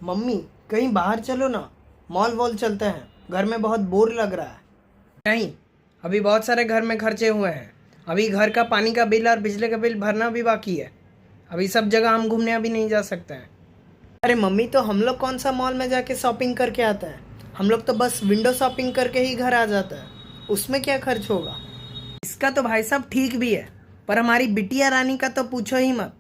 Mummy कहीं बाहर चलो ना, मॉल वॉल चलते हैं, घर में बहुत बोर लग रहा है। नहीं, अभी बहुत सारे घर में खर्चे हुए हैं। अभी घर का पानी का बिल और बिजली का बिल भरना भी बाकी है। अभी सब जगह हम घूमने अभी नहीं जा सकते हैं। अरे मम्मी, तो हम लोग कौन सा मॉल में जाके शॉपिंग करके आते हैं? हम लोग तो बस विंडो शॉपिंग करके ही घर आ जाता है। उसमें क्या खर्च होगा? इसका तो भाई साहब ठीक भी है, पर हमारी बिटिया रानी का तो पूछो ही मत।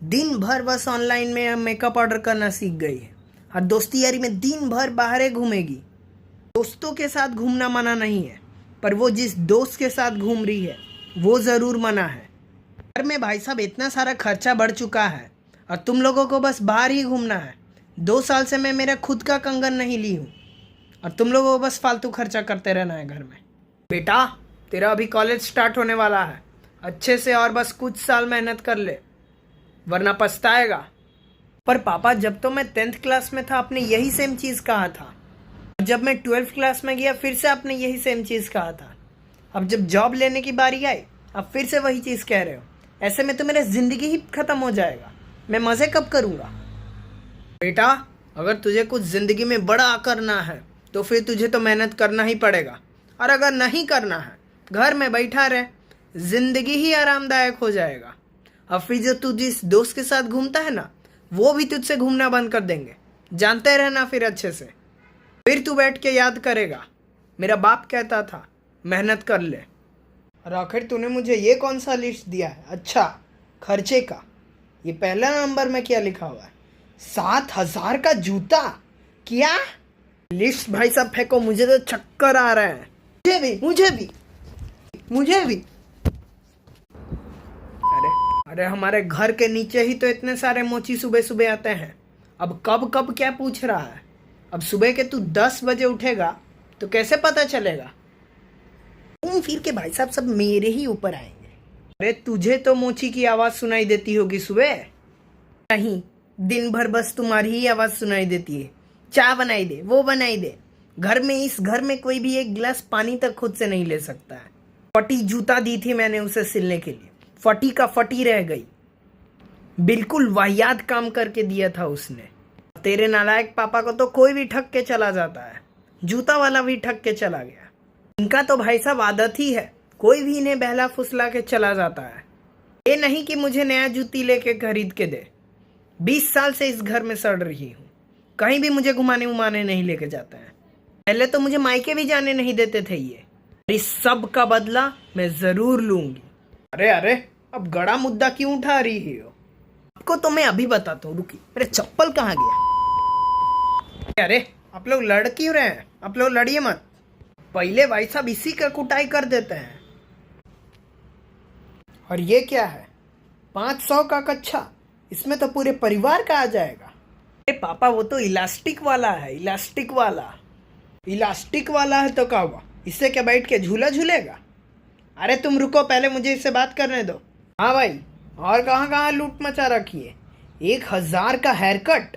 दिन भर बस ऑनलाइन में मेकअप ऑर्डर करना सीख गई है और दोस्ती यारी में दिन भर बाहर घूमेगी। दोस्तों के साथ घूमना मना नहीं है, पर वो जिस दोस्त के साथ घूम रही है वो ज़रूर मना है। घर में भाई साहब इतना सारा खर्चा बढ़ चुका है और तुम लोगों को बस बाहर ही घूमना है। 2 साल से मैं मेरा खुद का कंगन नहीं ली हूँ और तुम लोगों को बस फालतू खर्चा करते रहना है घर में। बेटा, तेरा अभी कॉलेज स्टार्ट होने वाला है। अच्छे से और बस कुछ साल मेहनत कर ले, वरना पछताएगा। पर पापा, जब तो मैं 10th क्लास में था आपने यही सेम चीज़ कहा था। जब मैं 12th क्लास में गया फिर से आपने यही सेम चीज़ कहा था। अब जब जॉब लेने की बारी आई अब फिर से वही चीज़ कह रहे हो। ऐसे में तो मेरा ज़िंदगी ही ख़त्म हो जाएगा। मैं मज़े कब करूँगा? बेटा, अगर तुझे कुछ ज़िंदगी में बड़ा करना है तो फिर तुझे तो मेहनत करना ही पड़ेगा, और अगर नहीं करना है घर में बैठा रहे, ज़िंदगी ही आरामदायक हो जाएगा। अब फिर जो तू जिस दोस्त के साथ घूमता है ना, वो भी तुझसे घूमना बंद कर देंगे। जानते रहना फिर अच्छे से। फिर तू बैठ के याद करेगा, मेरा बाप कहता था मेहनत कर ले। और आखिर तूने मुझे ये कौन सा लिस्ट दिया है? अच्छा, खर्चे का। ये पहला नंबर में क्या लिखा हुआ है? 7,000 का जूता? क्या लिस्ट भाई साहब फेंको, मुझे तो चक्कर आ रहे हैं। मुझे भी। अरे हमारे घर के नीचे ही तो इतने सारे मोची सुबह सुबह आते हैं। अब कब कब क्या पूछ रहा है? अब सुबह के तू 10 बजे उठेगा तो कैसे पता चलेगा? घूम फिर के भाई साहब सब मेरे ही ऊपर आएंगे। अरे तुझे तो मोची की आवाज़ सुनाई देती होगी सुबह? नहीं, दिन भर बस तुम्हारी ही आवाज़ सुनाई देती है। चाय बनाई दे, वो बनाई दे। इस घर में कोई भी एक गिलास पानी तक खुद से नहीं ले सकता है। फटी जूता दी थी मैंने उसे सिलने के लिए, फटी का फटी रह गई। बिल्कुल वाहियात काम करके दिया था उसने। तेरे नालायक पापा को तो कोई भी ठग के चला जाता है, जूता वाला भी ठग के चला गया। इनका तो भाई साहब आदत ही है, कोई भी इन्हें बहला फुसला के चला जाता है। ये नहीं कि मुझे नया जूती लेके खरीद के दे। 20 साल से इस घर में सड़ रही हूँ, कहीं भी मुझे घुमाने उमाने नहीं लेके जाते हैं। पहले तो मुझे मायके भी जाने नहीं देते थे ये। इस सब का बदला मैं जरूर लूंगी। अरे अब गड़ा मुद्दा क्यों उठा रही हो? आपको तो मैं अभी बताता हूँ, रुकी। मेरे चप्पल कहाँ गया? अरे आप लोग लड़ क्यों रहे हैं? आप लोग लड़िए मत। पहले भाई साहब इसी का कुटाई कर देते हैं। और ये क्या है? 500 का कच्छा? इसमें तो पूरे परिवार का आ जाएगा। अरे पापा, वो तो इलास्टिक वाला है, इलास्टिक वाला है तो क्या हुआ? इससे क्या बैठ के झूला झूलेगा? अरे तुम रुको, पहले मुझे इससे बात करने दो। हाँ भाई, और कहाँ लूट मचा रखी है? 1,000 का हेयर कट?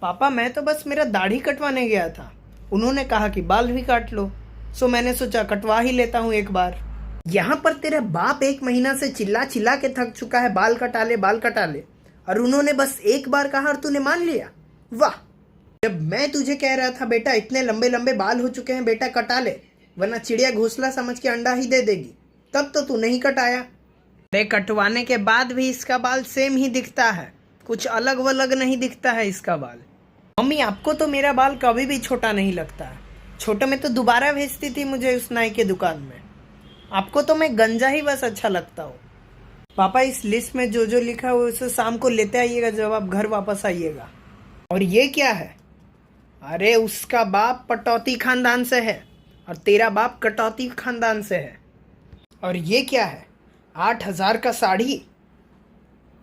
पापा, मैं तो बस मेरा दाढ़ी कटवाने गया था, उन्होंने कहा कि बाल भी काट लो, सो मैंने सोचा कटवा ही लेता हूँ एक बार। यहाँ पर तेरा बाप 1 महीना से चिल्ला चिल्ला के थक चुका है, बाल कटा ले, और उन्होंने बस एक बार कहा और तूने मान लिया? वाह! जब मैं तुझे कह रहा था बेटा इतने लंबे लंबे बाल हो चुके हैं, बेटा कटा ले, वरना चिड़िया घोंसला समझ के अंडा ही दे देगी, तब तो तू नहीं कटाया। अरे कटवाने के बाद भी इसका बाल सेम ही दिखता है, कुछ अलग वलग नहीं दिखता है इसका बाल। मम्मी, आपको तो मेरा बाल कभी भी छोटा नहीं लगता है। छोटे में तो दोबारा भेजती थी मुझे उस नाई के दुकान में। आपको तो मैं गंजा ही बस अच्छा लगता हूँ। पापा, इस लिस्ट में जो जो लिखा हुआ है उसे शाम को लेते आइएगा जब आप घर वापस आइएगा। और ये क्या है? अरे उसका बाप पटौती खानदान से है और तेरा बाप कटौती खानदान से है। और ये क्या है? 8,000 का साड़ी?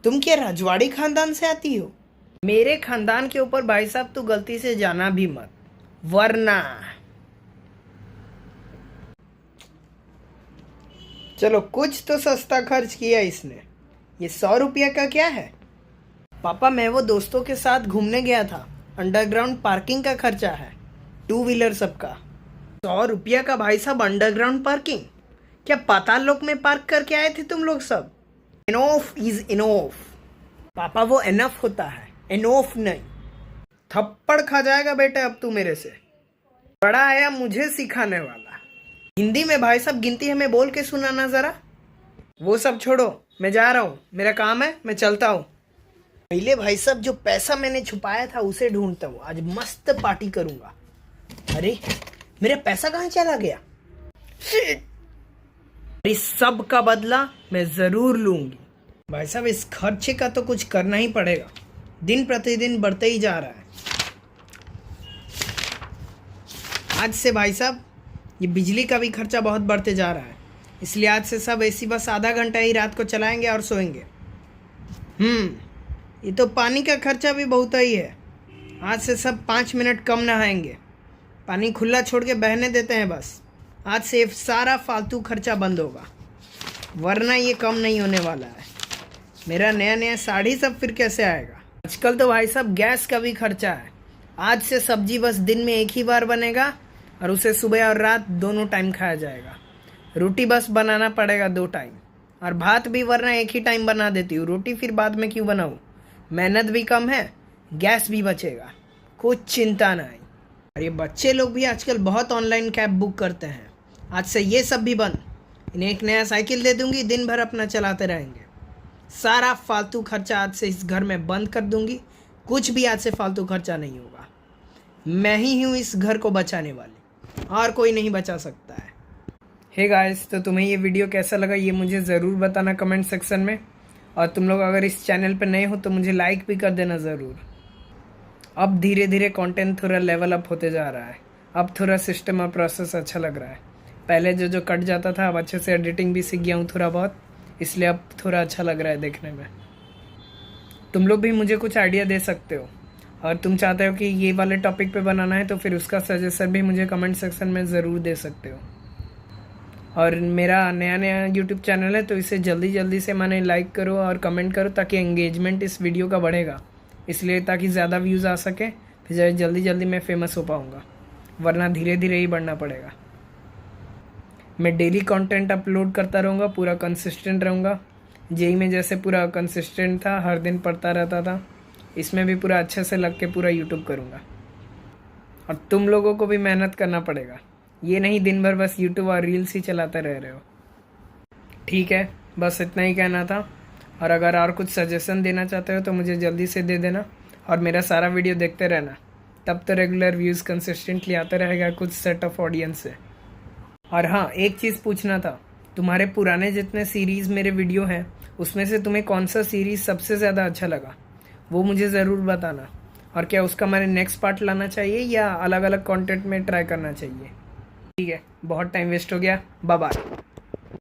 तुम क्या रजवाड़ी खानदान से आती हो? मेरे खानदान के ऊपर भाई साहब तू गलती से जाना भी मत, वरना। चलो, कुछ तो सस्ता खर्च किया इसने। ये 100 रुपया का क्या है? पापा, मैं वो दोस्तों के साथ घूमने गया था, अंडरग्राउंड पार्किंग का खर्चा है, 2 व्हीलर सबका। 100 रुपया का भाई साहब अंडरग्राउंड पार्किंग? क्या पाताल लोक में पार्क करके आए थे तुम लोग सब? Enough is enough. पापा, वो इनफ होता है, इनफ नहीं। थप्पड़ खा जाएगा बेटे अब तू मेरे से। बड़ा आया मुझे सिखाने वाला। हिंदी में भाई साहब गिनती हमें बोल के सुनाना जरा। वो सब छोड़ो, मैं जा रहा हूँ, मेरा काम है, मैं चलता हूँ। पहले भाई साहब जो पैसा मैंने छुपाया था उसे ढूंढता हूँ, आज मस्त पार्टी करूंगा। अरे मेरा पैसा कहाँ चला गया? इस सब का बदला मैं जरूर लूंगी। भाई साहब इस खर्चे का तो कुछ करना ही पड़ेगा, दिन प्रतिदिन बढ़ते ही जा रहा है। आज से भाई साहब ये बिजली का भी खर्चा बहुत बढ़ते जा रहा है, इसलिए आज से सब एसी बस आधा घंटा ही रात को चलाएंगे और सोएंगे। ये तो पानी का खर्चा भी बहुत ही है, आज से सब 5 मिनट कम नहाएंगे, पानी खुला छोड़ के बहने देते हैं बस। आज से सारा फालतू खर्चा बंद होगा, वरना ये कम नहीं होने वाला है। मेरा नया नया साड़ी सब फिर कैसे आएगा? आजकल तो भाई साहब गैस का भी खर्चा है। आज से सब्जी बस दिन में एक ही बार बनेगा और उसे सुबह और रात दोनों टाइम खाया जाएगा। रोटी बस बनाना पड़ेगा 2 टाइम, और भात भी वरना एक ही टाइम बना देती हूँ। रोटी फिर बाद में क्यों बनाऊँ? मेहनत भी कम है, गैस भी बचेगा, कुछ चिंता नहीं। और ये बच्चे लोग भी आजकल बहुत ऑनलाइन कैब बुक करते हैं, आज से ये सब भी बंद। इन्हें एक नया साइकिल दे दूंगी, दिन भर अपना चलाते रहेंगे। सारा फालतू खर्चा आज से इस घर में बंद कर दूंगी, कुछ भी आज से फालतू खर्चा नहीं होगा। मैं ही हूँ इस घर को बचाने वाली, और कोई नहीं बचा सकता है। हे गाइस, तो तुम्हें ये वीडियो कैसा लगा ये मुझे ज़रूर बताना कमेंट सेक्शन में। और तुम लोग अगर इस चैनल पर नए हो तो मुझे लाइक भी कर देना ज़रूर। अब धीरे धीरे कंटेंट थोड़ा लेवल अप होते जा रहा है, अब थोड़ा सिस्टम और प्रोसेस अच्छा लग रहा है। पहले जो कट जाता था, अब अच्छे से एडिटिंग भी सीख गया हूँ थोड़ा बहुत, इसलिए अब थोड़ा अच्छा लग रहा है देखने में। तुम लोग भी मुझे कुछ आइडिया दे सकते हो, और तुम चाहते हो कि ये वाले टॉपिक पे बनाना है तो फिर उसका सजेशन भी मुझे कमेंट सेक्शन में ज़रूर दे सकते हो। और मेरा नया यूट्यूब चैनल है तो इसे जल्दी से माने लाइक करो और कमेंट करो, ताकि एंगेजमेंट इस वीडियो का बढ़ेगा, इसलिए ताकि ज़्यादा व्यूज़ आ सके, फिर जल्दी मैं फेमस हो पाऊँगा, वरना धीरे धीरे ही बढ़ना पड़ेगा। मैं डेली कंटेंट अपलोड करता रहूँगा, पूरा कंसिस्टेंट रहूँगा। जेई में जैसे पूरा कंसिस्टेंट था, हर दिन पढ़ता रहता था, इसमें भी पूरा अच्छे से लग के पूरा यूट्यूब करूँगा। और तुम लोगों को भी मेहनत करना पड़ेगा, ये नहीं दिन भर बस यूट्यूब और रील्स ही चलाते रह रहे हो। ठीक है, बस इतना ही कहना था। और अगर और कुछ सजेशन देना चाहते हो तो मुझे जल्दी से दे देना, और मेरा सारा वीडियो देखते रहना, तब तो रेगुलर व्यूज़ कंसिस्टेंटली आते रहेगा कुछ सेट ऑफ ऑडियंस से। और हाँ, एक चीज़ पूछना था, तुम्हारे पुराने जितने सीरीज़ मेरे वीडियो हैं उसमें से तुम्हें कौन सा सीरीज़ सबसे ज़्यादा अच्छा लगा, वो मुझे ज़रूर बताना। और क्या उसका मैंने नेक्स्ट पार्ट लाना चाहिए या अलग अलग कंटेंट में ट्राई करना चाहिए? ठीक है, बहुत टाइम वेस्ट हो गया, बाय बाय।